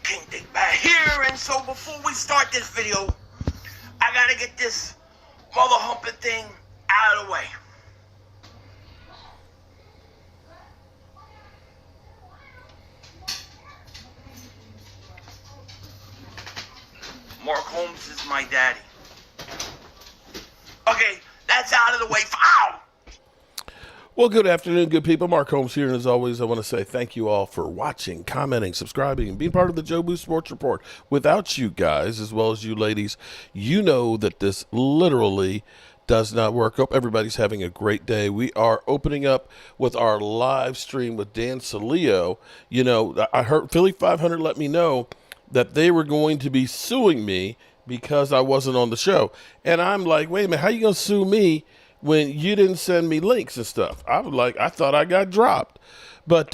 King Dick back here, and so before we start this video, I gotta get this mother humping thing out of the way. Mark Holmes is my daddy. Okay, that's out of the way. Ow! Well, good afternoon, good people. Mark Holmes here, and as always, I want to say thank you all for watching, commenting, subscribing, and being part of the Joe Boo Sports Report. Without you guys, as well as you ladies, you know that this literally does not work. Hope everybody's having a great day. We are opening up with our live stream with Dan Selio. You know, I heard Philly 500 let me know that they were going to be suing me because I wasn't on the show. And I'm like, wait a minute, how you going to sue me when you didn't send me links and stuff? I was like, I thought I got dropped. But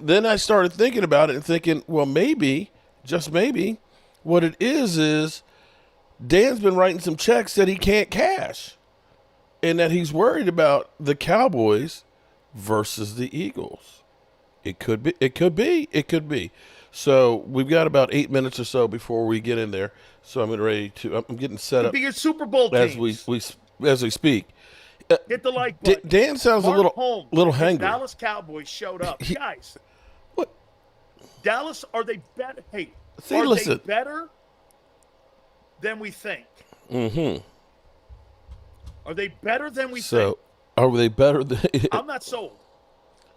then I started thinking about it and thinking, well, maybe, just maybe, what it is Dan's been writing some checks that he can't cash, and that he's worried about the Cowboys versus the Eagles. It could be. So we've got about 8 minutes or so before we get in there. So I'm getting set up. Be your Super Bowl teams. as we speak. Hit the like button. Dan sounds Mark a Holmes, little hangry. Dallas Cowboys showed up, guys. What? Dallas, are they better? Hey, See, listen. They better than we think? Mm-hmm. Are they better than we think? So are they better than? I'm not sold.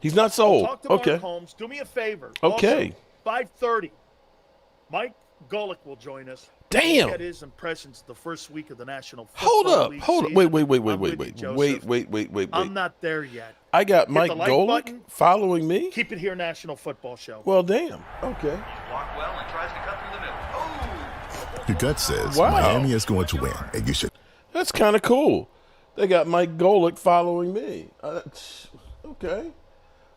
He's not sold. Talk to Mark Holmes. Do me a favor. Okay. Also, 5:30. Mike Golick will join us. Damn. Get his impressions the first week of the National Hold Football up. League Hold up. season. Wait. I'm not there yet. I got Hit Mike the like Golick button. following me. Keep it here, National Football Show. Well, damn. Okay. Blocked well and tries to cut through the middle. Oh! Your gut says Wow. Miami is going to win, and you should. That's kind of cool. They got Mike Golick following me. Okay.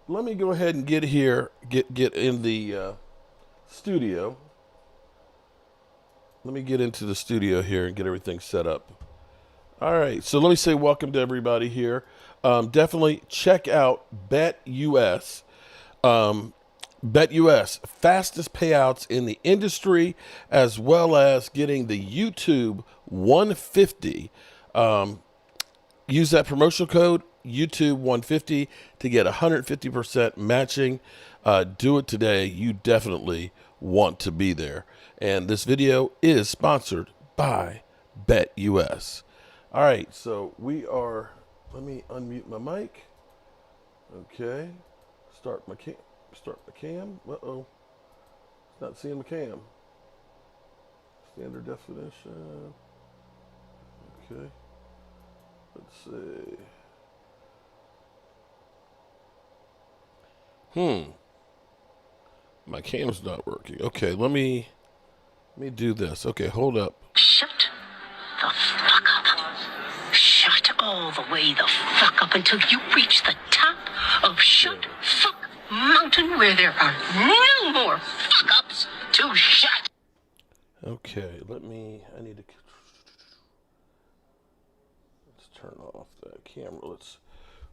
Let me go ahead and get here. Get in the studio. Let me get into the studio here and get everything set up. All right, so let me say welcome to everybody here. Definitely check out BetUS. BetUS, fastest payouts in the industry, as well as getting the YouTube 150. Use that promotional code YouTube 150 to get 150% matching. Do it today. You definitely want to be there. And this video is sponsored by BetUS. All right, so we are, let me unmute my mic. Okay, start my cam. Uh-oh, it's not seeing my cam. Standard definition. Okay, let's see. My cam's not working. Okay, let me do this. Okay, hold up. Shut the fuck up. Shut all the way the fuck up until you reach the top of Shut Fuck Mountain, where there are no more fuck ups to shut. Okay, let's turn off that camera. Let's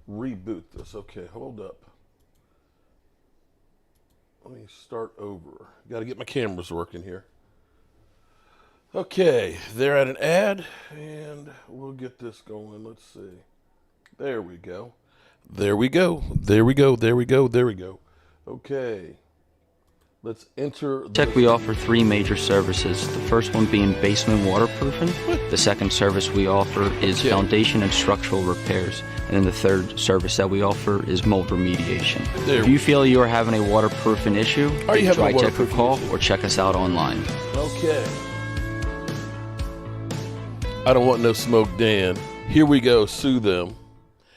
reboot this. Okay, hold up. Let me start over. Got to get my cameras working here. Okay, they're at an ad, and we'll get this going. Let's see. There we go. Okay. Let's enter Tech, we offer three major services. The first one being basement waterproofing. The second service we offer is foundation and structural repairs. And then the third service that we offer is mold remediation. If you feel you are having a waterproofing issue, try Tech or call or check us out online. Okay. I don't want no smoke, Dan. Here we go. Sue them.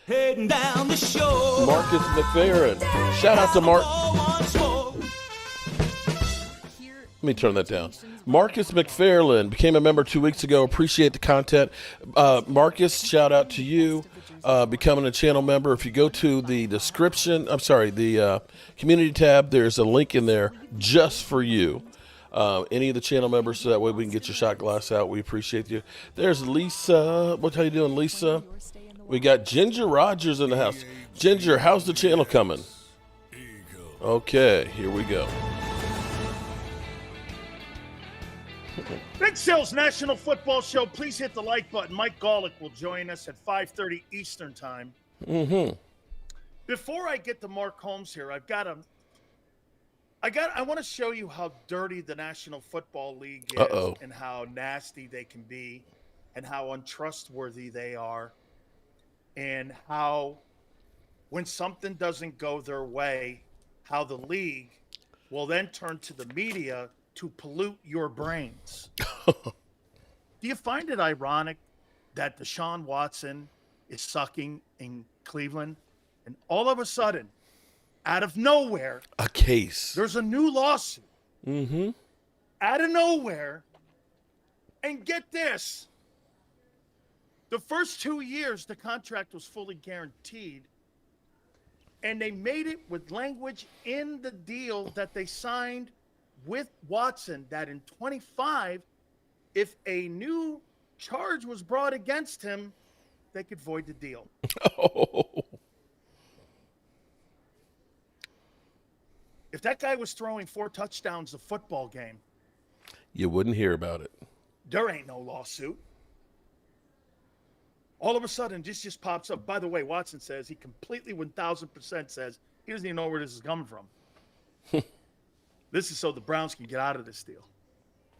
Heading down the shore. Marcus McFerrin. Shout out to Mark. Let me turn that down. Marcus McFarland became a member 2 weeks ago. Appreciate the content. Marcus, shout out to you becoming a channel member. If you go to the description, the community tab, there's a link in there just for you. Any of the channel members, so that way we can get your shot glass out. We appreciate you. There's Lisa. How you doing, Lisa? We got Ginger Rogers in the house. Ginger, how's the channel coming? Okay, here we go. Big Sales National Football Show. Please hit the like button. Mike Golick will join us at 5:30 Eastern Time. Mm-hmm. Before I get to Mark Holmes here, I want to show you how dirty the National Football League is and how nasty they can be and how untrustworthy they are and how when something doesn't go their way, how the league will then turn to the media to pollute your brains. Do you find it ironic that Deshaun Watson is sucking in Cleveland and all of a sudden, out of nowhere, a case. There's a new lawsuit. Mm-hmm. Out of nowhere. And get this. The first 2 years, the contract was fully guaranteed. And they made it with language in the deal that they signed with Watson that in 25, if a new charge was brought against him, they could void the deal. If that guy was throwing 4 touchdowns a football game, you wouldn't hear about it. There ain't no lawsuit. All of a sudden, this just pops up. By the way, Watson says he completely 1,000% says he doesn't even know where this is coming from. This is so the Browns can get out of this deal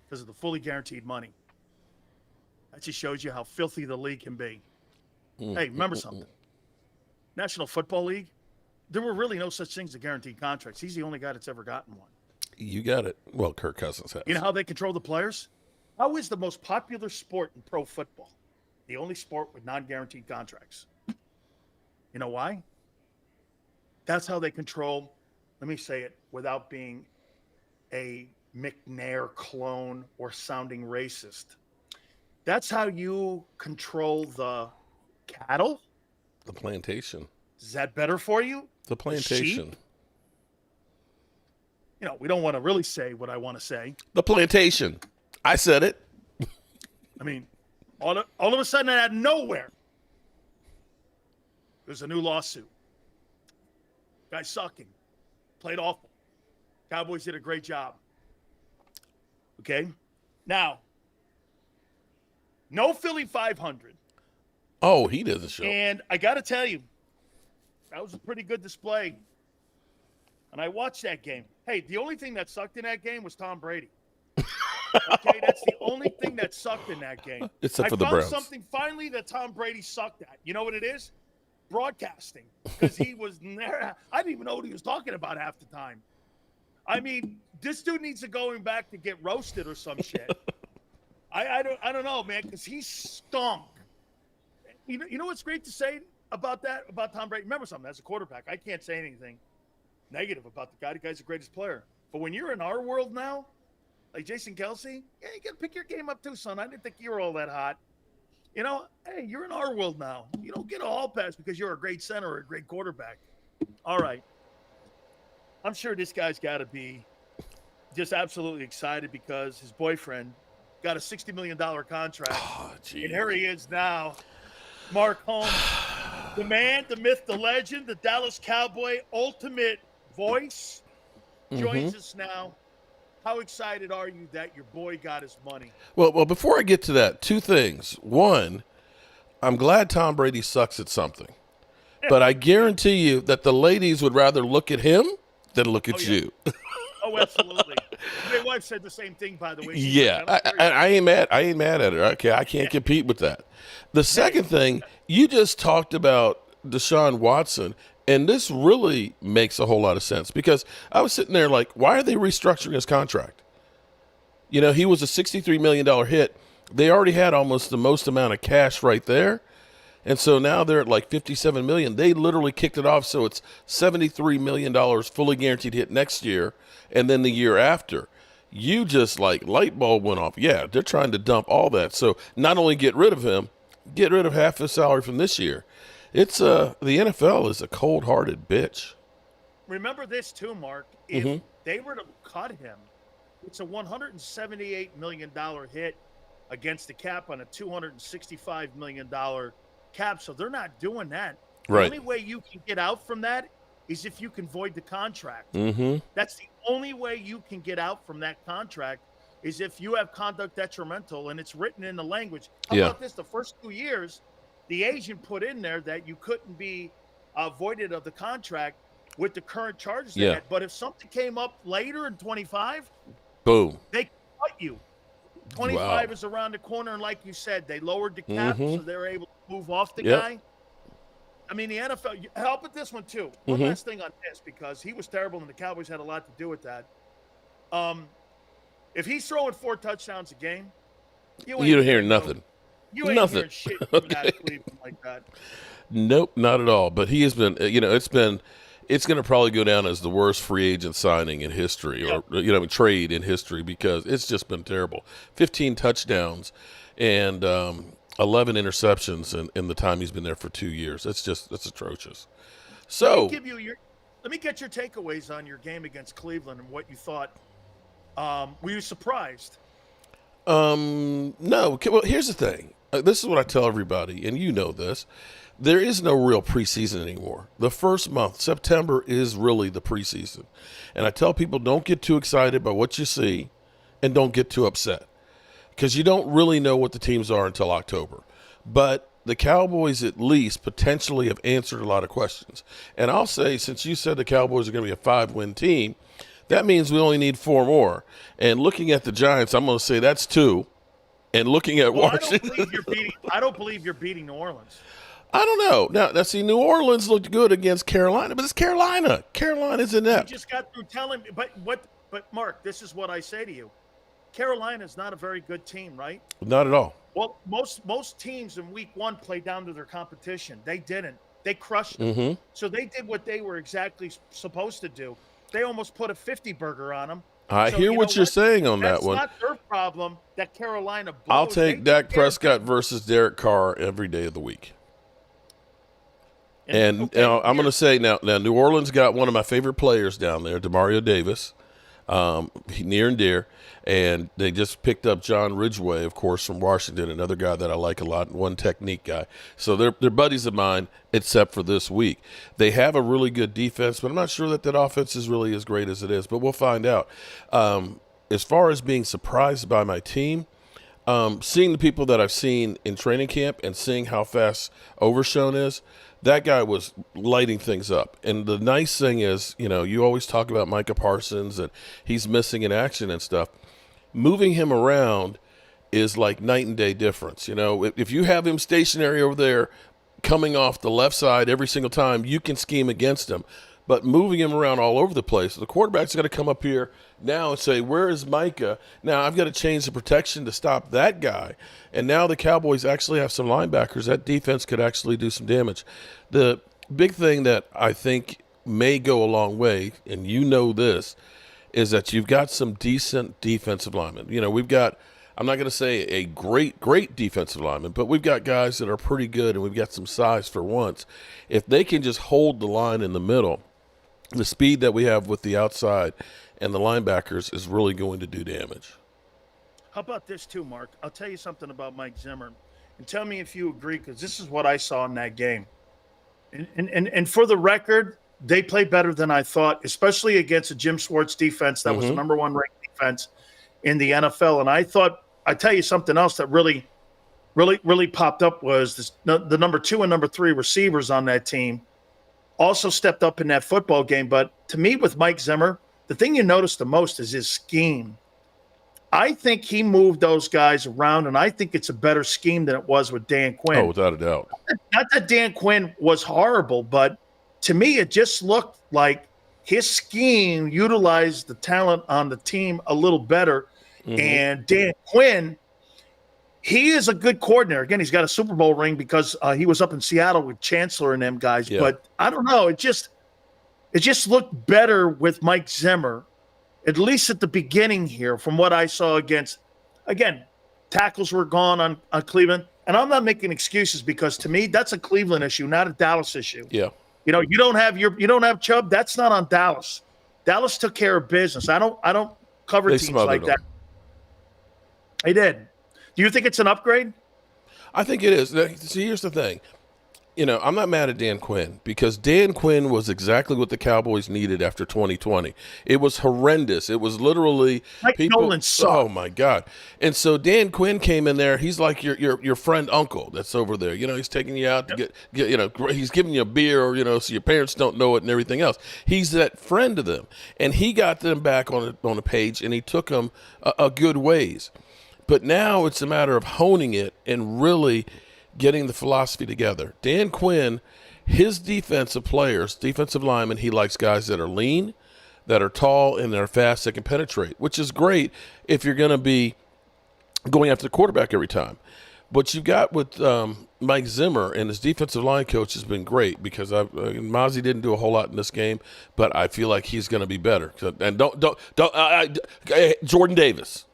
because of the fully guaranteed money. That just shows you how filthy the league can be. Hey, remember something. National Football League, there were really no such things as guaranteed contracts. He's the only guy that's ever gotten one. You got it. Well, Kirk Cousins has. You know how they control the players? How is the most popular sport in pro football the only sport with non-guaranteed contracts? You know why? That's how they control, let me say it without being a McNair clone or sounding racist. That's how you control the cattle. The plantation. Is that better for you? The plantation. Sheep? You know, we don't want to really say what I want to say. The plantation. I said it. I mean, all of a sudden, out of nowhere, there's a new lawsuit. Guy's sucking. Played awful. Cowboys did a great job. Okay? Now, no Philly 500. Oh, he doesn't show. And I got to tell you, that was a pretty good display. And I watched that game. Hey, the only thing that sucked in that game was Tom Brady. Okay, that's the only thing that sucked in that game. Except for the Browns. I found something finally that Tom Brady sucked at. You know what it is? Broadcasting. Because he was there. I didn't even know what he was talking about half the time. I mean, this dude needs to go back to get roasted or some shit. I don't know, man, because he stunk. You know what's great to say about that, about Tom Brady? Remember something, as a quarterback, I can't say anything negative about the guy. The guy's the greatest player. But when you're in our world now, like Jason Kelsey, yeah, you got to pick your game up too, son. I didn't think you were all that hot. You know, hey, you're in our world now. You don't get a hall pass because you're a great center or a great quarterback. All right. I'm sure this guy's got to be just absolutely excited because his boyfriend got a $60 million contract. Oh, and here he is now. Mark Holmes, the man, the myth, the legend, the Dallas Cowboy ultimate voice, joins us now. How excited are you that your boy got his money? Well, before I get to that, 2 things. One, I'm glad Tom Brady sucks at something. But I guarantee you that the ladies would rather look at him than look at you. Oh, absolutely. My wife said the same thing, by the way. Yeah, I ain't mad. I ain't mad at her. Okay, I can't compete with that. The second thing, you just talked about Deshaun Watson, and this really makes a whole lot of sense because I was sitting there like, why are they restructuring his contract? You know, he was a $63 million hit. They already had almost the most amount of cash right there. And so now they're at like $57 million. They literally kicked it off. So it's $73 million fully guaranteed hit next year. And then the year after, you just like light bulb went off. Yeah, they're trying to dump all that. So not only get rid of him, get rid of half his salary from this year. It's the NFL is a cold-hearted bitch. Remember this too, Mark. If they were to cut him, it's a $178 million hit against the cap on a $265 million cap. So they're not doing that. The only way you can get out from that is if you can void the contract. That's the only way you can get out from that contract is if you have conduct detrimental and it's written in the language. How Yeah. about this? The first 2 years, the agent put in there that you couldn't be voided of the contract with the current charges they Yeah. had. But if something came up later in 25, Boom. they cut you. 25 Wow. is around the corner, and like you said, they lowered the cap, so they were able to move off the Yep. guy. I mean, the NFL – help with this one too. One last thing on this, because he was terrible and the Cowboys had a lot to do with that. If he's throwing 4 touchdowns a game, you don't hear nothing. You ain't Nothing. hearing shit coming out of Cleveland like that. Nope, not at all. But he has been, it's going to probably go down as the worst free agent signing in history, or trade in history, because it's just been terrible. 15 touchdowns and 11 interceptions in the time he's been there for 2 years. That's atrocious. So let me get your takeaways on your game against Cleveland and what you thought. Were you surprised? No. Well, here's the thing. This is what I tell everybody, and you know this. There is no real preseason anymore. The first month, September, is really the preseason. And I tell people, don't get too excited by what you see and don't get too upset, because you don't really know what the teams are until October. But the Cowboys at least potentially have answered a lot of questions. And I'll say, since you said the Cowboys are going to be a 5-win team, that means we only need 4 more. And looking at the Giants, I'm going to say that's 2. And looking at Washington, I don't believe you're beating New Orleans. I don't know. Now, see, New Orleans looked good against Carolina, but it's Carolina. Carolina's inept. You just got through telling me, but Mark, this is what I say to you. Carolina's not a very good team, right? Not at all. Well, most teams in week 1 play down to their competition. They didn't. They crushed them. So they did what they were exactly supposed to do. They almost put a 50 burger on them. I hear what you're saying on that one. That's not their problem that Carolina blows. I'll take Dak Prescott versus Derek Carr every day of the week. And I'm going to say now, New Orleans got one of my favorite players down there, Demario Davis, near and dear. And they just picked up John Ridgeway, of course, from Washington, another guy that I like a lot, one technique guy. So they're buddies of mine, except for this week. They have a really good defense, but I'm not sure that offense is really as great as it is, but we'll find out. As far as being surprised by my team, seeing the people that I've seen in training camp and seeing how fast Overshown is, that guy was lighting things up. And the nice thing is, you always talk about Micah Parsons and he's missing in action and stuff. Moving him around is like night and day difference. If you have him stationary over there coming off the left side every single time, you can scheme against him. But moving him around all over the place, the quarterback's got to come up here now and say, where is Micah? Now I've got to change the protection to stop that guy. And now the Cowboys actually have some linebackers. That defense could actually do some damage. The big thing that I think may go a long way, and this, is that you've got some decent defensive linemen. We've got, I'm not going to say a great defensive lineman, but we've got guys that are pretty good, and we've got some size for once. If they can just hold the line in the middle, the speed that we have with the outside and the linebackers is really going to do damage. How about this too, Mark? I'll tell you something about Mike Zimmer, and tell me if you agree, because this is what I saw in that game. And for the record, they played better than I thought, especially against a Jim Schwartz defense that was the number 1 ranked defense in the NFL. And I tell you something else that really popped up was the number 2 and number 3 receivers on that team also stepped up in that football game. But to me, with Mike Zimmer, the thing you notice the most is his scheme. I think he moved those guys around, and I think it's a better scheme than it was with Dan Quinn. Oh, without a doubt. Not that Dan Quinn was horrible, but to me, it just looked like his scheme utilized the talent on the team a little better. And Dan Quinn, he is a good coordinator. Again, he's got a Super Bowl ring because he was up in Seattle with Chancellor and them guys. Yeah. But I don't know. It just looked better with Mike Zimmer, at least at the beginning here, from what I saw against, again, tackles were gone on Cleveland. And I'm not making excuses, because to me, that's a Cleveland issue, not a Dallas issue. Yeah. You don't have Chubb. That's not on Dallas. Dallas took care of business. I don't cover teams like that. They did. Do you think it's an upgrade? I think it is. See, here's the thing. I'm not mad at Dan Quinn because Dan Quinn was exactly what the Cowboys needed after 2020. It was horrendous. It was literally Mike Nolan sucked. Oh my God! And so Dan Quinn came in there. He's like your friend uncle that's over there. He's taking you out to get he's giving you a beer or so your parents don't know it and everything else. He's that friend to them, and he got them back on a page and he took them a good ways. But now it's a matter of honing it and really getting the philosophy together. Dan Quinn, his defensive players, defensive linemen, he likes guys that are lean, that are tall, and that are fast, that can penetrate, which is great if you're going to be going after the quarterback every time. What you've got with Mike Zimmer and his defensive line coach has been great because Mozzie didn't do a whole lot in this game, but I feel like he's going to be better. And Jordan Davis.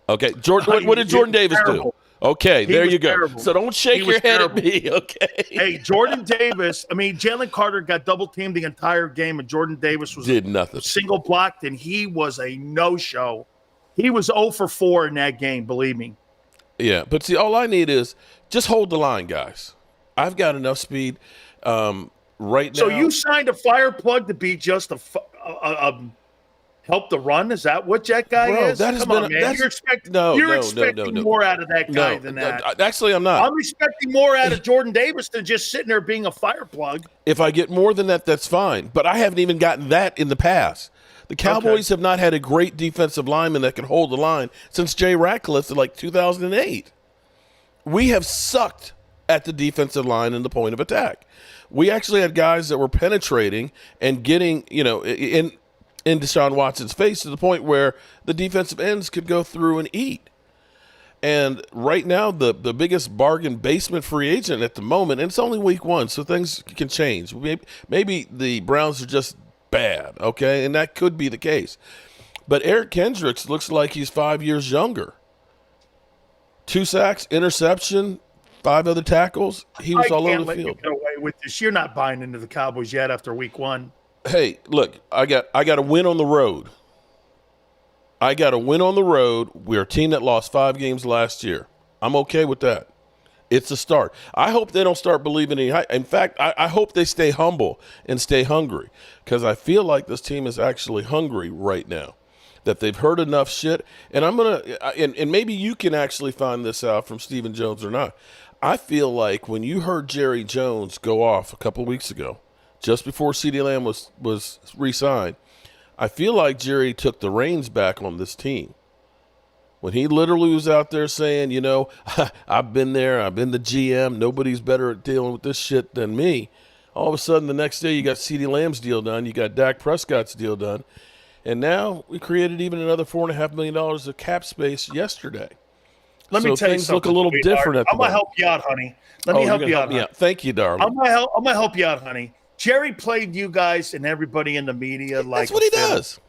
Okay, what did Jordan Davis do? Okay, there you go. Terrible. So don't shake your head at me, okay? Hey, Jordan Davis, Jalen Carter got double-teamed the entire game, and Jordan Davis did nothing. Single blocked, and he was a no-show. He was 0 for 4 in that game, believe me. Yeah, but see, all I need is just hold the line, guys. I've got enough speed right now. So you signed a fire plug to be just help the run? Is that what that guy is? Come on, man. You're expecting more out of that guy than that. Actually, I'm not. I'm expecting more out of Jordan Davis than just sitting there being a fire plug. If I get more than that, that's fine. But I haven't even gotten that in the past. The Cowboys have not had a great defensive lineman that can hold the line since Jay Ratcliffe in 2008. We have sucked at the defensive line and the point of attack. We actually had guys that were penetrating and getting, in Deshaun Watson's face to the point where the defensive ends could go through and eat. And right now, the biggest bargain basement free agent at the moment, and it's only week 1, so things can change. Maybe the Browns are just bad, okay? And that could be the case. But Eric Kendricks looks like he's 5 years younger. 2 sacks, interception, 5 other tackles. He was all over the field. I can't let you get away with this. You're not buying into the Cowboys yet after week 1. Hey, look, I got a win on the road. We're a team that lost 5 games last year. I'm okay with that. It's a start. I hope they don't start believing in fact, I hope they stay humble and stay hungry because I feel like this team is actually hungry right now, that they've heard enough shit. And I'm going to – and maybe you can actually find this out from Stephen Jones or not. I feel like when you heard Jerry Jones go off a couple weeks ago, just before CeeDee Lamb was re-signed, I feel like Jerry took the reins back on this team. When he literally was out there saying, I've been there, I've been the GM, nobody's better at dealing with this shit than me. All of a sudden, the next day, you got CeeDee Lamb's deal done, you got Dak Prescott's deal done, and now we created even another $4.5 million of cap space yesterday. Let me tell you something. Things look a little different at the moment. I'm going to help you out, honey. Let me help you out. Yeah, thank you, darling. I'm going to help you out, honey. Jerry played you guys and everybody in the media like that's what he does.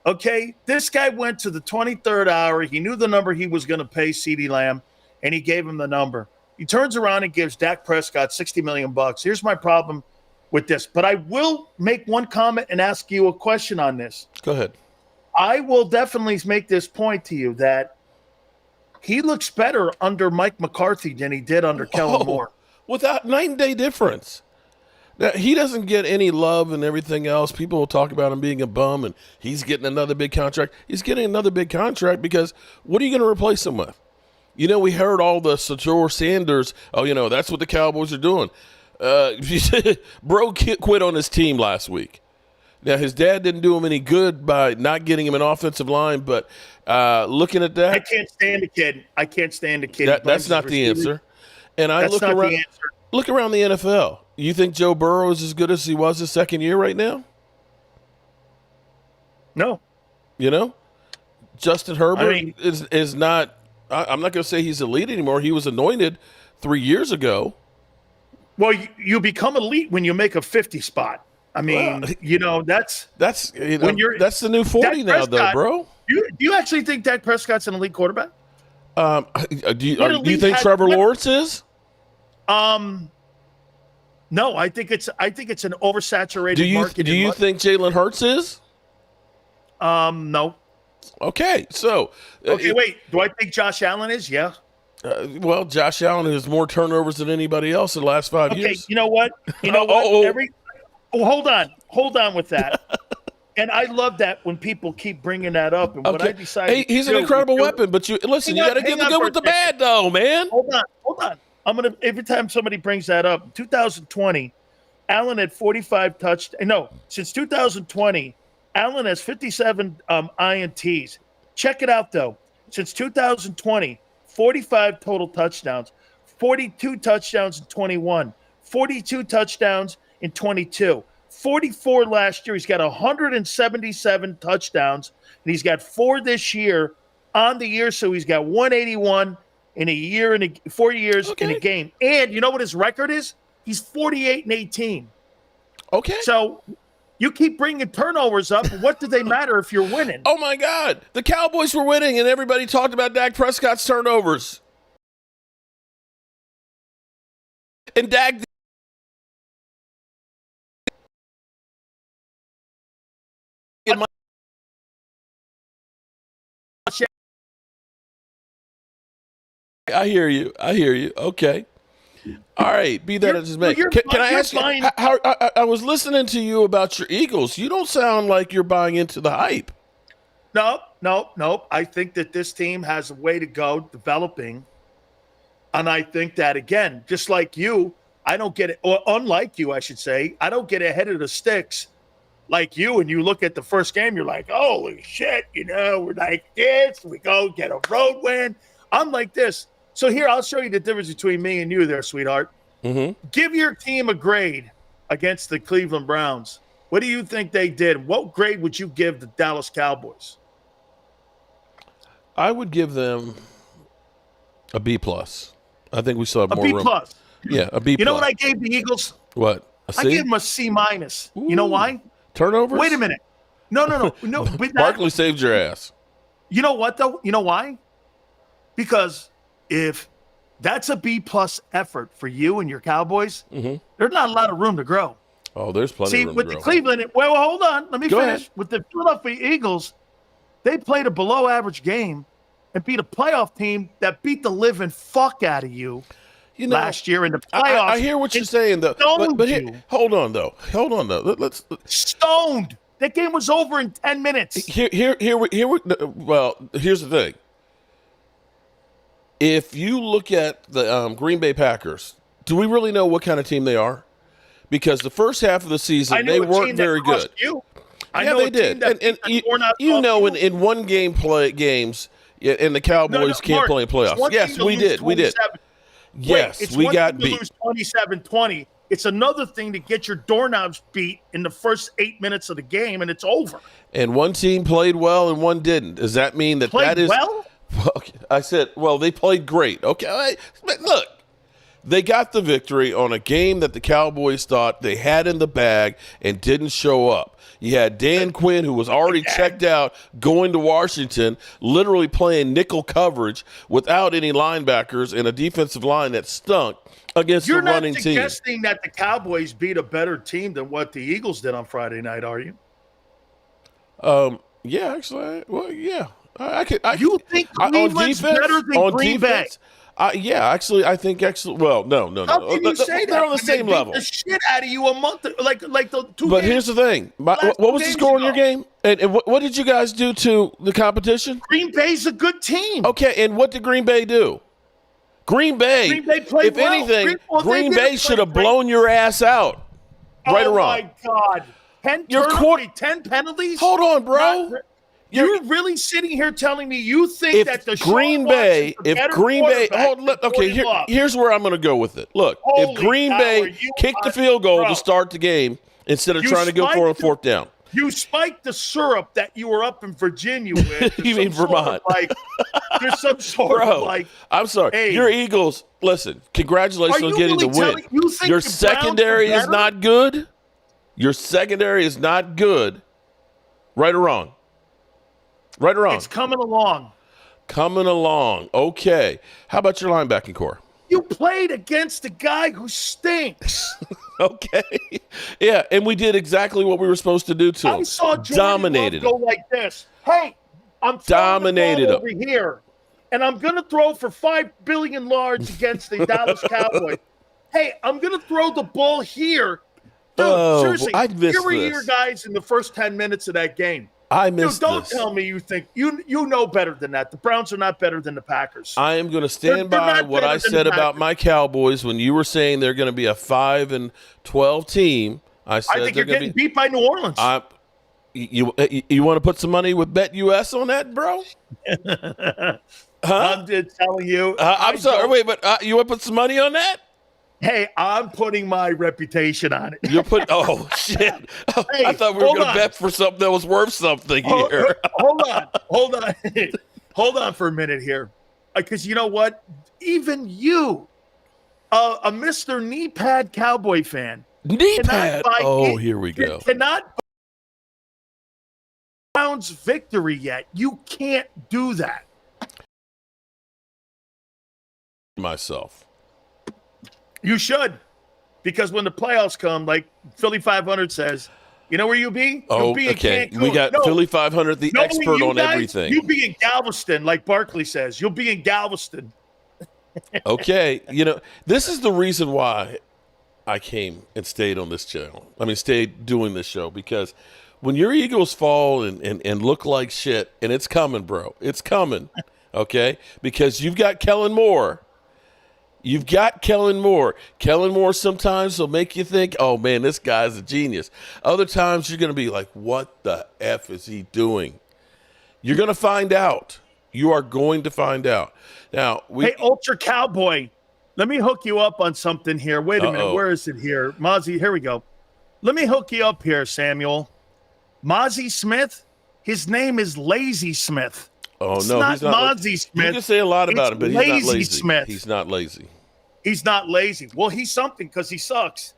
Okay, this guy went to the 23rd hour. He knew the number he was going to pay CeeDee Lamb, and he gave him the number. He turns around and gives Dak Prescott $60 million. Here's my problem with this, but I will make one comment and ask you a question on this. Go ahead. I will definitely make this point to you that he looks better under Mike McCarthy than he did under Kellen Moore. Without night-and-day difference. Now, he doesn't get any love and everything else. People will talk about him being a bum and he's getting another big contract. He's getting another big contract because what are you going to replace him with? We heard all the Sajor Sanders, that's what the Cowboys are doing. Bro quit on his team last week. Now, his dad didn't do him any good by not getting him an offensive line, but looking at that. I can't stand the kid. That's not the answer. And I look around the NFL. You think Joe Burrow is as good as he was his second year right now? No. Justin Herbert is not – I'm not going to say he's elite anymore. He was anointed 3 years ago. Well, you become elite when you make a 50 spot. That's that's the new 40 now, though, bro. Do you actually think Dak Prescott's an elite quarterback? Do you think Trevor Lawrence is? No, I think it's an oversaturated market. Do you think Jalen Hurts is? No. Okay, so wait. Do I think Josh Allen is? Yeah. Well, Josh Allen has more turnovers than anybody else in the last 5 years. You know what? You know what? Hold on with that. And I love that when people keep bringing that up. And what I decided, hey, he's an incredible weapon. But you listen, you got to give the good with the bad, though, man. Hold on. Every time somebody brings that up, 2020, Allen had 45 touchdowns. No, since 2020, Allen has 57 INTs. Check it out, though. Since 2020, 45 total touchdowns, 42 touchdowns in 21, 42 touchdowns in 22, 44 last year. He's got 177 touchdowns, and he's got 4 this year on the year. So he's got 181 in a year, 4 years in a game. And you know what his record is? He's 48-18. Okay. So you keep bringing turnovers up. What do they matter if you're winning? Oh, my God. The Cowboys were winning, and everybody talked about Dak Prescott's turnovers. And Dak – I hear you. Okay. All right. Be that as it may. Can I ask you, how I was listening to you about your Eagles. You don't sound like you're buying into the hype. No. I think that this team has a way to go developing. And I think that, again, just like you, I don't get it, or unlike you, I should say, I don't get ahead of the sticks like you. And you look at the first game, you're like, holy shit, we're like this. We go get a road win. I'm like this. So here, I'll show you the difference between me and you there, sweetheart. Mm-hmm. Give your team a grade against the Cleveland Browns. What do you think they did? What grade would you give the Dallas Cowboys? I would give them a B+. I think we still have more room. A B+. Yeah, a B+. You know what I gave the Eagles? What? A C? I gave them a C-. Ooh. You know why? Turnovers? Wait a minute. No. Barkley saved your ass. You know what, though? You know why? Because if that's a B+ effort for you and your Cowboys, there's not a lot of room to grow. Oh, there's plenty of room to grow. See, with the Cleveland – well, hold on. Let me Go finish. ahead. With the Philadelphia Eagles, they played a below-average game and beat a playoff team that beat the living fuck out of you last year in the playoffs. I hear what you're saying, though. But here, hold on, though. Let's stoned. That game was over in 10 minutes. Well, here's the thing. If you look at the Green Bay Packers, do we really know what kind of team they are? Because the first half of the season, they weren't very good. Yeah, they did. And in one game games, and the Cowboys can't play in playoffs. Yes, we did. Yes, we got beat. Lose 27-20. It's another thing to get your doorknobs beat in the first 8 minutes of the game, and it's over. And one team played well and one didn't. Does that mean that that is well? I said, well, they played great. Okay, look, they got the victory on a game that the Cowboys thought they had in the bag and didn't show up. You had Dan Quinn, who was already checked out, going to Washington, literally playing nickel coverage without any linebackers and a defensive line that stunk against the running team. You're not suggesting that the Cowboys beat a better team than what the Eagles did on Friday night, are you? Yeah, actually, well, yeah. You think Cleveland's better than Green Bay? Yeah, actually, I think well, no. How can you say that? They're on the same level. The shit out of you a month, like the two. But here's the thing: what was the score in your game? And what did you guys do to the competition? Green Bay's a good team. Okay, and what did Green Bay do? Green Bay played if anything, Green Bay should have blown your ass out. Right or wrong? Oh my God! 10 penalties. Hold on, bro. You're really sitting here telling me you think that the Green Bay, here's where I'm going to go with it. Look, if Green Bay kicked the field goal to start the game instead of trying to go for a fourth down. You spiked the syrup that you were up in Virginia with. You mean Vermont? There's some sort of like. I'm sorry. Hey, your Eagles, listen, congratulations on getting the win. Your secondary is not good. Your secondary is not good. Right or wrong? Right or wrong? It's coming along. Coming along. Okay. How about your linebacking core? You played against a guy who stinks. Okay. Yeah, and we did exactly what we were supposed to do to him. I saw Jordan dominated Love go like this. Hey, I'm dominated over here. and I'm going to throw for 5 billion yards against the Dallas Cowboys. Hey, I'm going to throw the ball here. Dude, seriously, here were your guys in the first 10 minutes of that game. I missed Dude, don't this. tell me you think you know better than that. The Browns are not better than the Packers. I am going to stand by what I said about my Cowboys when you were saying they're going to be a 5-12 team. I think you're getting beat by New Orleans. You want to put some money with BetUS on that, bro? I'm just telling you. I'm sorry. Wait, but you want to put some money on that? Hey, I'm putting my reputation on it. You're putting. Oh shit! Hey, I thought we were going to bet for something that was worth something here. Hold on, hold on for a minute here, because you know what? Even you, a Mr. Knee Pad Cowboy fan, here we go. Cannot Browns victory yet. You can't do that. Myself. You should, because when the playoffs come, like Philly 500 says, you know where you'll be? You'll be in Cancun. We got Philly 500, the expert on everything. You'll be in Galveston, like Barkley says. You'll be in Galveston. Okay, this is the reason why I came and stayed on this channel. Stayed doing this show, because when your Eagles fall and look like shit, and it's coming, bro. It's coming, okay? Because you've got Kellen Moore. You've got Kellen Moore. Kellen Moore sometimes will make you think, oh, man, this guy's a genius. Other times you're going to be like, what the F is he doing? You're going to find out. You are going to find out. Now, hey, Ultra Cowboy, let me hook you up on something here. Wait a minute. Where is it here? Mozzie, here we go. Let me hook you up here, Samuel. Mozzie Smith, his name is Lazy Smith. Oh, it's no, not he's not. Mozzie Smith. You can say a lot about him, but he's not lazy. Smith. He's not lazy. He's not lazy. Well, he's something because he sucks.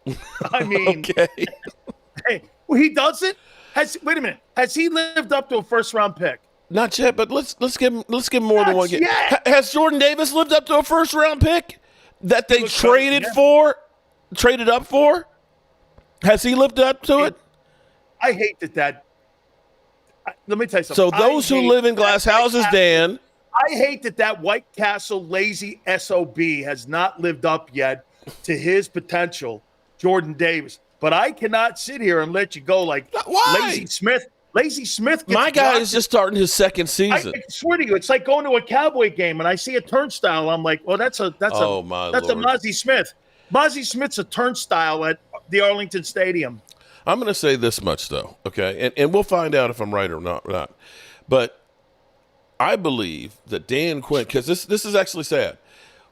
Okay. Hey, well, he doesn't. Wait a minute. Has he lived up to a first-round pick? Not yet, but let's give him more than one game. Has Jordan Davis lived up to a first-round pick that they traded up for? Has he lived up to it? I hate that. Let me tell you something. So those who live in glass houses, Dan. I hate that White Castle lazy SOB has not lived up yet to his potential, Jordan Davis. But I cannot sit here and let you go like Lazy Smith. Lazy Smith. My guy is just starting his second season. I swear to you, it's like going to a Cowboy game and I see a turnstile. I'm like, well, that's a Mozzie Smith. Mozzie Smith's a turnstile at the Arlington Stadium. I'm going to say this much, though, okay? And we'll find out if I'm right or not. But I believe that Dan Quinn, because this is actually sad.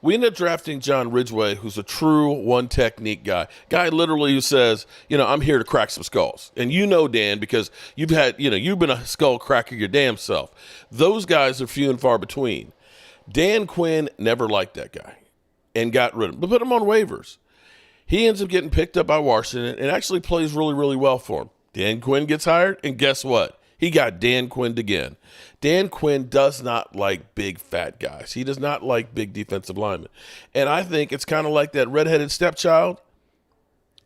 We ended up drafting John Ridgway, who's a true one-technique guy. Guy literally who says, I'm here to crack some skulls. And Dan, because you've been a skull cracker your damn self. Those guys are few and far between. Dan Quinn never liked that guy and got rid of him, but put him on waivers. He ends up getting picked up by Washington and actually plays really, really well for him. Dan Quinn gets hired, and guess what? He got Dan Quinned again. Dan Quinn does not like big, fat guys. He does not like big defensive linemen. And I think it's kind of like that redheaded stepchild.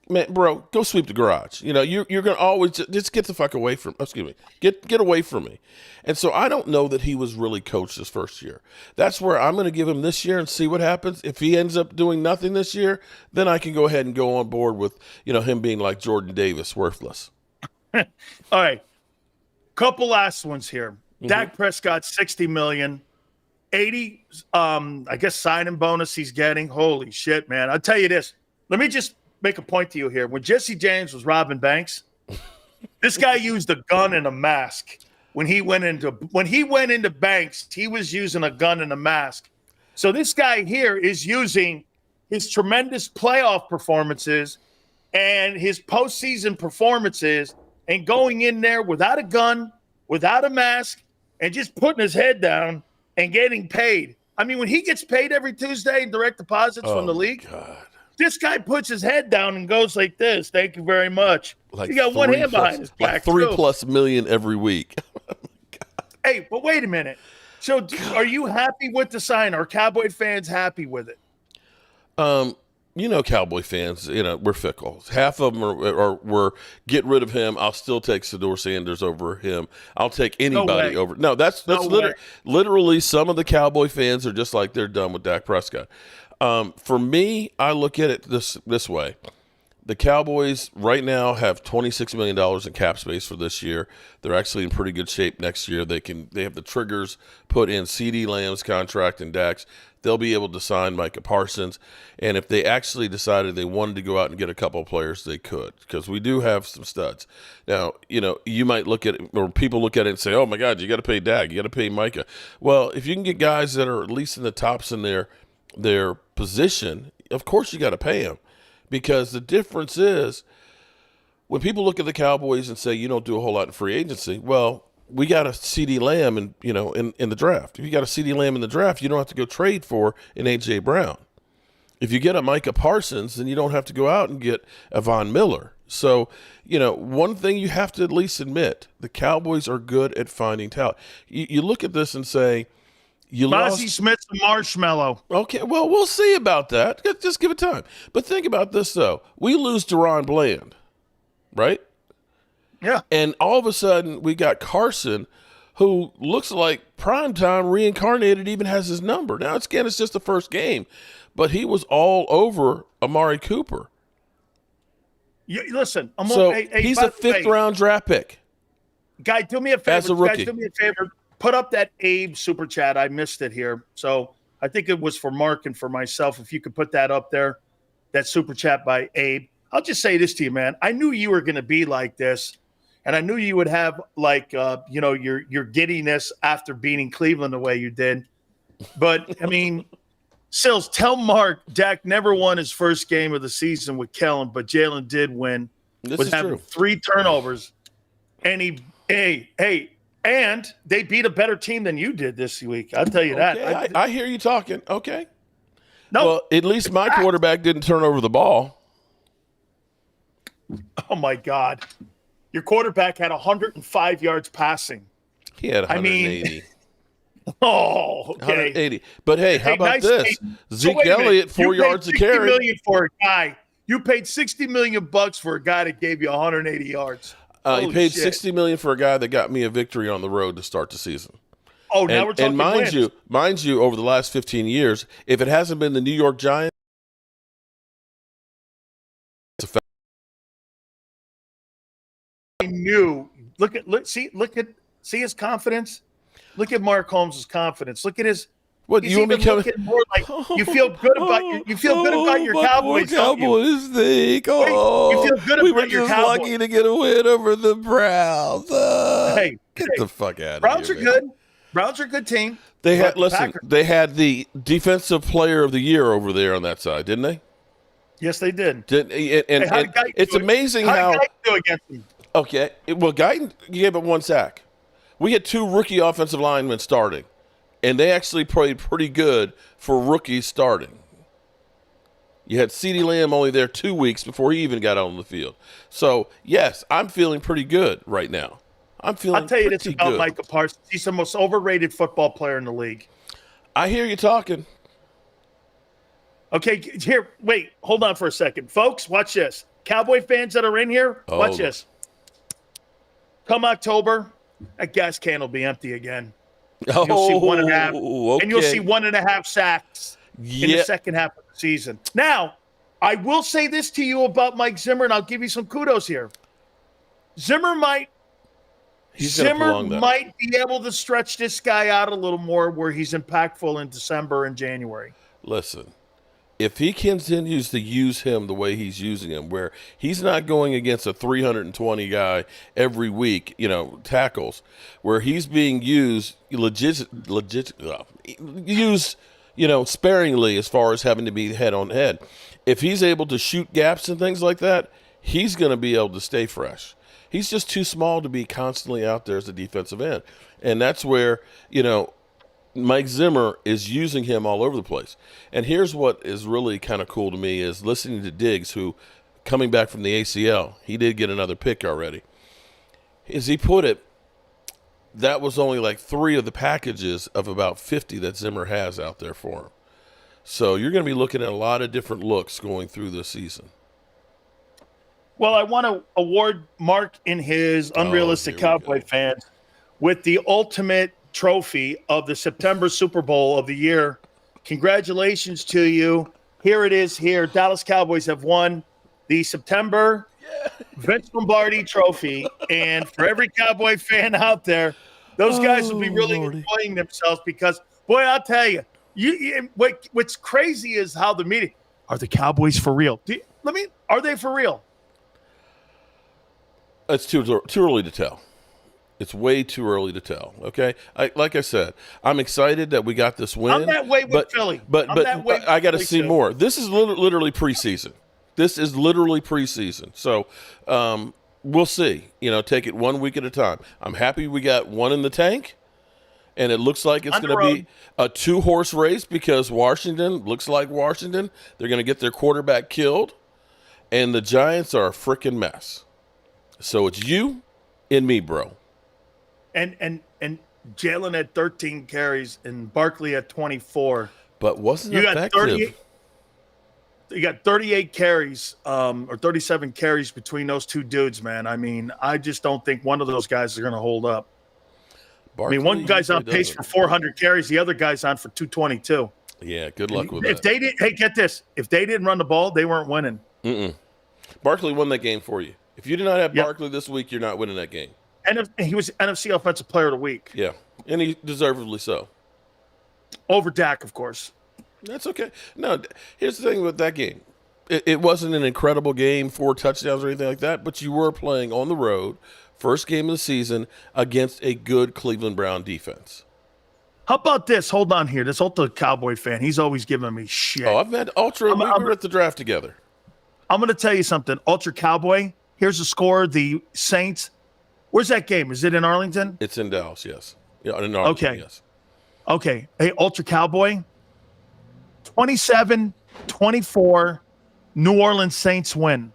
Man, bro, go sweep the garage. You're going to always just get the fuck away from – excuse me. Get away from me. And so I don't know that he was really coached his first year. That's where I'm going to give him this year and see what happens. If he ends up doing nothing this year, then I can go ahead and go on board with, him being like Jordan Davis, worthless. All right. Couple last ones here. Mm-hmm. Dak Prescott, $60 million. 80, I guess, signing bonus he's getting. Holy shit, man. I'll tell you this. Let me just make a point to you here. When Jesse James was robbing banks, this guy used a gun and a mask. When he went into banks, he was using a gun and a mask. So this guy here is using his tremendous playoff performances and his postseason performances and going in there without a gun, without a mask, and just putting his head down and getting paid. I mean, when he gets paid every Tuesday in direct deposits from the league, God. This guy puts his head down and goes like this. Thank you very much. He got one hand behind his back. $3+ million every week. Hey, but wait a minute. So are you happy with the sign? Are Cowboy fans happy with it? Cowboy fans, we're fickle. Half of them were get rid of him. I'll still take Shedeur Sanders over him. I'll take anybody over. No, that's literally some of the Cowboy fans are just like they're done with Dak Prescott. For me, I look at it this way. The Cowboys right now have $26 million in cap space for this year. They're actually in pretty good shape next year. They have the triggers put in CeeDee Lamb's contract and Dak's. They'll be able to sign Micah Parsons. And if they actually decided they wanted to go out and get a couple of players, they could, because we do have some studs. Now, you might look at it, or people look at it and say, oh, my God, you got to pay Dak. You got to pay Micah. Well, if you can get guys that are at least in the tops in their position, of course you got to pay them. Because the difference is, when people look at the Cowboys and say you don't do a whole lot in free agency, well, we got a CeeDee Lamb in the draft. If you got a CeeDee Lamb in the draft, you don't have to go trade for an A.J. Brown. If you get a Micah Parsons, then you don't have to go out and get a Von Miller. So, one thing you have to at least admit, the Cowboys are good at finding talent. You look at this and say, Mozzie Smith's a marshmallow. Okay, well, we'll see about that. Just give it time. But think about this, though. We lose Deron Bland, right? Yeah. And all of a sudden, we got Carson, who looks like primetime reincarnated, even has his number. Now, it's just the first game, but he was all over Amari Cooper. Listen, he's a fifth-round draft pick. Guy, do me a favor. As a rookie. Guys, do me a favor. Put up that Abe super chat. I missed it here. So I think it was for Mark and for myself. If you could put that up there, that super chat by Abe. I'll just say this to you, man. I knew you were going to be like this, and I knew you would have your giddiness after beating Cleveland the way you did. But, I mean, Sills, tell Mark Dak never won his first game of the season with Kellen, but Jalen did win with having 3 turnovers. And and they beat a better team than you did this week. I'll tell you that. I hear you talking. Okay. No. Well, at least my quarterback didn't turn over the ball. Oh, my God. Your quarterback had 105 yards passing. He had 180. Oh, okay. 180. But, hey, how about this? Zeke Elliott, 4 yards a carry. You paid $60 million for a guy that gave you 180 yards. He paid $60 million for a guy that got me a victory on the road to start the season. Oh, now we're talking. And mind you, over the last 15 years, if it hasn't been the New York Giants, I knew. See his confidence. Look at Mark Holmes' confidence. Look at his. What you want me to more like you feel good about your Cowboys. Cowboys think. Oh, you feel good we about were your just Cowboys. lucky to get a win over the Browns. Get the fuck out of Browns here. Browns are good. Browns are a good team. They had They had the defensive player of the year over there on that side, didn't they? Yes, they did. It's amazing how. How did Guyton do against them? Okay, Guyton gave up 1 sack. We had 2 rookie offensive linemen starting. And they actually played pretty good for rookies starting. You had CeeDee Lamb only there 2 weeks before he even got out on the field. So, yes, I'm feeling pretty good right now. I'll tell you this about Micah Parsons. He's the most overrated football player in the league. I hear you talking. Okay, here, wait, hold on for a second. Folks, watch this. Cowboy fans that are in here, watch this. Come October, that gas can will be empty again. You'll see 1.5, okay. and you'll see 1.5 sacks in the second half of the season. Now, I will say this to you about Mike Zimmer, and I'll give you some kudos here. Zimmer might be able to stretch this guy out a little more where he's impactful in December and January. Listen, if he continues to use him the way he's using him, where he's not going against a 320 guy every week, tackles, where he's being used sparingly as far as having to be head on head. If he's able to shoot gaps and things like that, he's going to be able to stay fresh. He's just too small to be constantly out there as a defensive end. And that's where, Mike Zimmer is using him all over the place. And here's what is really kind of cool to me is listening to Diggs, who, coming back from the ACL, he did get another pick already. As he put it, that was only like 3 of the packages of about 50 that Zimmer has out there for him. So you're going to be looking at a lot of different looks going through this season. Well, I want to award Mark and his unrealistic Cowboy fans with the ultimate trophy of the September Super Bowl of the year. Congratulations to you. Here it is here. Dallas Cowboys have won the September Vince Lombardi trophy. And for every Cowboy fan out there, those guys will be really enjoying themselves because, boy, I'll tell you, what's crazy is how the media are the Cowboys for real. Are they for real? It's too early to tell. It's way too early to tell. Okay, like I said, I'm excited that we got this win. I'm that way with Philly, but I got to see more. This is literally preseason. This is literally preseason. So we'll see. Take it 1 week at a time. I'm happy we got one in the tank. And it looks like it's going to be a 2-horse race because Washington. They're going to get their quarterback killed. And the Giants are a freaking mess. So it's you and me, bro. And Jalen had 13 carries and Barkley had 24. But wasn't effective. You got 38 carries or 37 carries between those two dudes, man. I mean, I just don't think one of those guys is going to hold up. Barkley, one guy's on pace for 400 carries. The other guy's on for 222. Yeah, good luck with that. Get this. If they didn't run the ball, they weren't winning. Barkley won that game for you. If you did not have Barkley this week, you're not winning that game. And he was NFC Offensive Player of the Week. Yeah, and he deservedly so. Over Dak, of course. That's okay. No, here's the thing with that game. It wasn't an incredible game, 4 touchdowns or anything like that, but you were playing on the road, first game of the season, against a good Cleveland Brown defense. How about this? Hold on here. This Ultra Cowboy fan, he's always giving me shit. Oh, I've met Ultra. We were at the draft together. I'm going to tell you something. Ultra Cowboy, here's the score. The Saints. Where's that game? Is it in Arlington? It's in Dallas, yes. Yeah, in Arlington, yes. Okay. Hey, Ultra Cowboy, 27-24, New Orleans Saints win.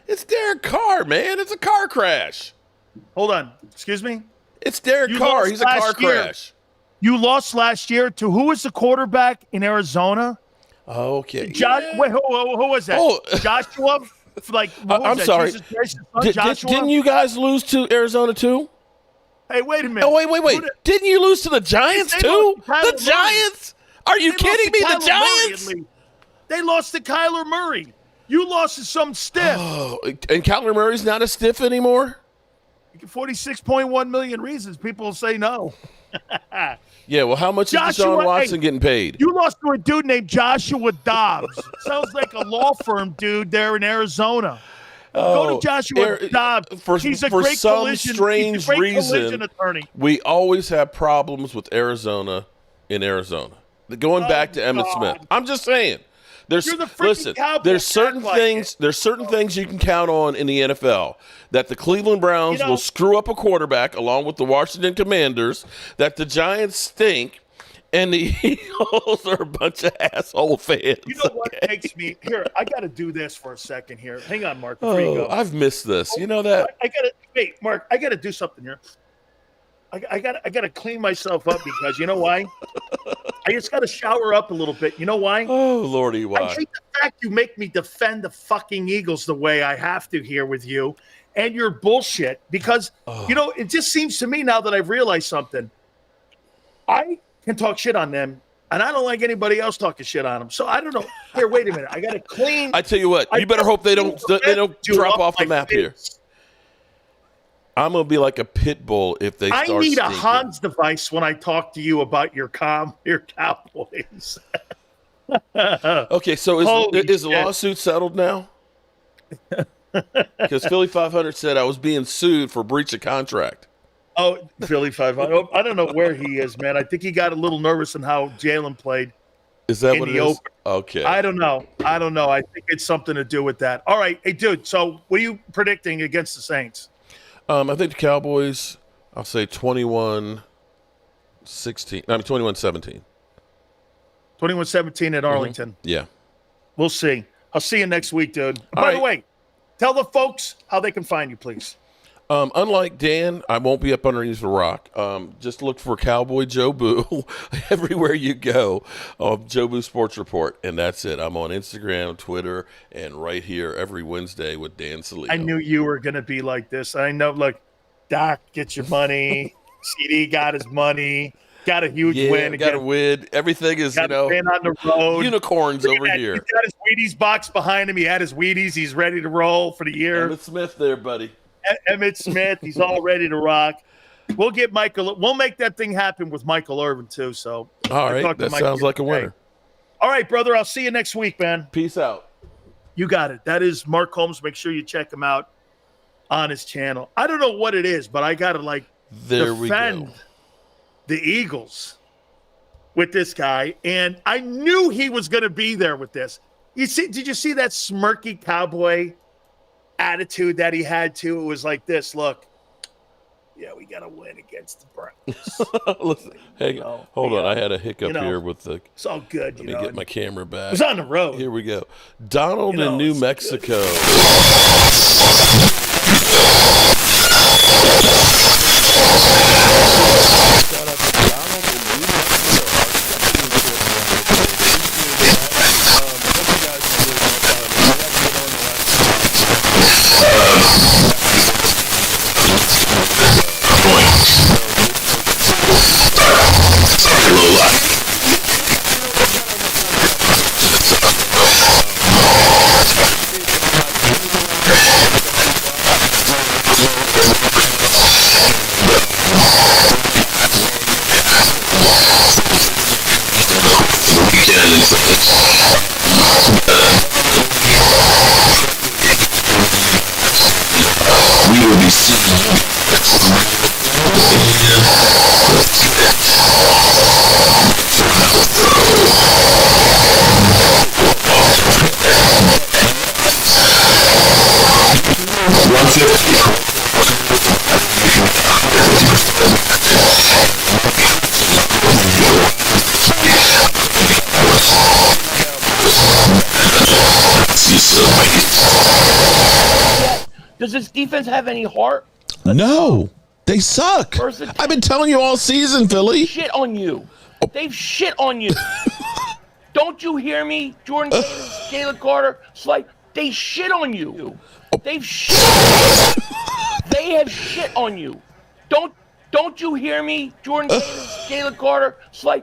It's Derek Carr, man. It's a car crash. Hold on. Excuse me? It's Derek Carr. He's a car crash. You lost last year to who was the quarterback in Arizona? Okay. Wait, who was that? Oh. Joshua? I'm sorry. Didn't you guys lose to Arizona too? Hey, wait a minute. Oh, wait. Didn't you lose to the Giants too? The Giants? Are you kidding me? The Giants? They lost to Kyler Murray. You lost to some stiff. Oh, and Kyler Murray's not a stiff anymore? 46.1 million reasons. People will say no. Yeah, well, how much is Deshaun Watson getting paid? You lost to a dude named Joshua Dobbs. Sounds like a law firm dude there in Arizona. Go to Joshua Dobbs. He's a great strange reason attorney. We always have problems with Arizona in Arizona. Going back to Emmitt Smith. I'm just saying. There's certain things you can count on in the NFL that the Cleveland Browns will screw up a quarterback along with the Washington Commanders, that the Giants stink, and the Eagles are a bunch of asshole fans. You know what makes me here? I got to do this for a second here. Hang on, Mark. Before you go. I've missed this. You know that? Wait, Mark. I got to do something here. I got to clean myself up because you know why? I just got to shower up a little bit. You know why? Oh, Lordy, why? I hate the fact you make me defend the fucking Eagles the way I have to here with you and your bullshit because, it just seems to me now that I've realized something. I can talk shit on them, and I don't like anybody else talking shit on them. So I don't know. Here, wait a minute. I got to clean. I tell you what. You better hope they don't drop off the map here. I'm going to be like a pit bull if they start stinking. I need a Hans device when I talk to you about your Cowboys. Okay, so is the lawsuit settled now? Because Philly 500 said I was being sued for breach of contract. Oh, Philly 500. I don't know where he is, man. I think he got a little nervous in how Jalen played. Is that what it is? Open. Okay. I don't know. I think it's something to do with that. All right. Hey, dude, so what are you predicting against the Saints? I think the Cowboys, I'll say 21-16. 21-17. 21-17 at Arlington. Mm-hmm. Yeah. We'll see. I'll see you next week, dude. By the way, tell the folks how they can find you, please. Unlike Dan, I won't be up underneath the rock. Just look for Cowboy Joe Boo everywhere you go. Joe Boo Sports Report, and that's it. I'm on Instagram, Twitter, and right here every Wednesday with Dan Selio. I knew you were going to be like this. I know, look, Doc, get your money. CD got his money. Got a huge win. Got a win. Everything is, win on the road. Unicorns over here. He's got his Wheaties box behind him. He had his Wheaties. He's ready to roll for the year. Emmett Smith there, buddy. Emmett Smith, he's all ready to rock. We'll get Michael. We'll make that thing happen with Michael Irvin too. So, all right, that sounds like a winner. All right, brother. I'll see you next week, man. Peace out. You got it. That is Mark Holmes. Make sure you check him out on his channel. I don't know what it is, but I gotta defend the Eagles with this guy, and I knew he was going to be there with this. Did you see that smirky cowboy attitude that he had too? It was like this. Look, yeah, we got to win against the Browns. Listen, hang on. Hold on. I had a hiccup here with the. It's all good. Let me get my camera back. It was on the road. Here we go. Donald in New Mexico. Shout out to Donald in New Mexico. Hope you guys enjoyed my time. We have to get on the we will be seeing you. Does this defense have any heart? No, they suck. I've been telling you all season, Philly. Shit on you. They've shit on you. Don't you hear me, Jordan Davis, Jalen Carter? It's like they shit on you. They've shit. They have shit on you. Don't you hear me, Jordan Davis, Jalen Carter? It's like